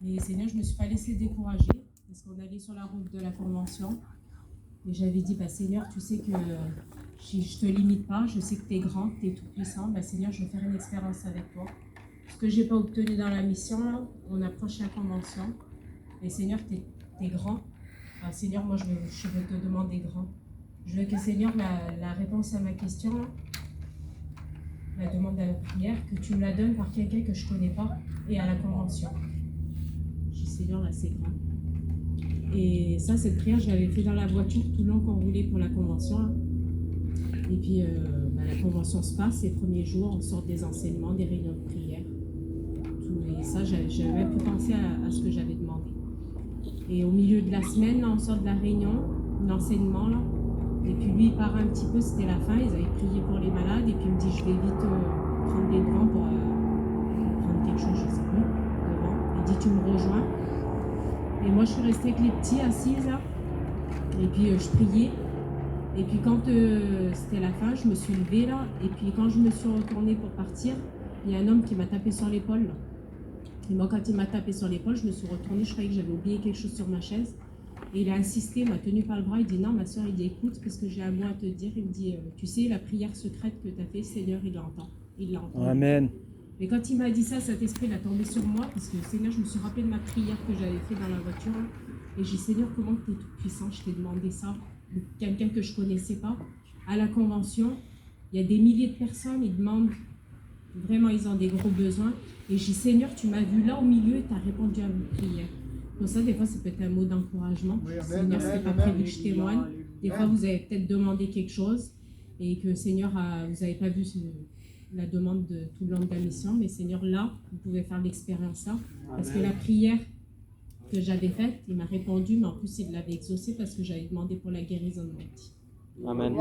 Et Seigneur, je ne me suis pas laissée décourager parce qu'on allait sur la route de la convention. Et j'avais dit, Seigneur, tu sais que je ne te limite pas, je sais que tu es grand, tu es tout puissant. Seigneur, je vais faire une expérience avec toi. Ce que je n'ai pas obtenu dans la mission, là, on approche la convention. Et Seigneur, tu es grand. Seigneur, moi, je veux te demander grand. Je veux que, Seigneur, la réponse à ma question, là, la demande à la prière, que tu me la donnes par quelqu'un que je ne connais pas et à la convention. Je dis, Seigneur, là, c'est grand. Et ça, cette prière, je l'avais fait dans la voiture tout le long qu'on roulait pour la convention. Là. Et puis, la convention se passe, les premiers jours, on sort des enseignements, des réunions de prière. Et ça, j'avais même pu penser à ce que j'avais demandé. Et au milieu de la semaine, là, on sort de la réunion, l'enseignement, là. Et puis lui, il part un petit peu, c'était la fin, ils avaient prié pour les malades. Et puis il me dit, je vais vite prendre les devants pour prendre quelque chose, je ne sais plus, devant. Il dit, tu me rejoins. Et moi, je suis restée avec les petits assises, là. Et puis je priais. Et puis quand c'était la fin, je me suis levée, là. Et puis quand je me suis retournée pour partir, il y a un homme qui m'a tapé sur l'épaule, là. Et moi, quand il m'a tapé sur l'épaule, je me suis retournée, je croyais que j'avais oublié quelque chose sur ma chaise. Et il a insisté, il m'a tenu par le bras, il dit, non, ma soeur, il dit, écoute, parce que j'ai un mot à te dire. Il me dit, tu sais, la prière secrète que tu as fait, Seigneur, il l'entend. Il l'entend. Amen. Mais quand il m'a dit ça, cet esprit, il a tombé sur moi, parce que, Seigneur, je me suis rappelé de ma prière que j'avais fait dans la voiture. Et j'ai dit, Seigneur, comment tu es tout puissant, je t'ai demandé ça, de quelqu'un que je ne connaissais pas. À la convention, il y a des milliers de personnes, ils demandent, vraiment, ils ont des gros besoins. Et j'ai dit, Seigneur, tu m'as vu là au milieu et tu as répondu à ma prière. Pour ça, des fois, c'est peut-être un mot d'encouragement. Oui, Seigneur, ce n'est pas prévu que je témoigne. Des fois, vous avez peut-être demandé quelque chose et que, Seigneur, vous n'avez pas vu la demande de tout le long de la mission. Mais, Seigneur, là, vous pouvez faire l'expérience là. Parce que la prière que j'avais faite, il m'a répondu, mais en plus, il l'avait exaucée parce que j'avais demandé pour la guérison de mon petit. Amen.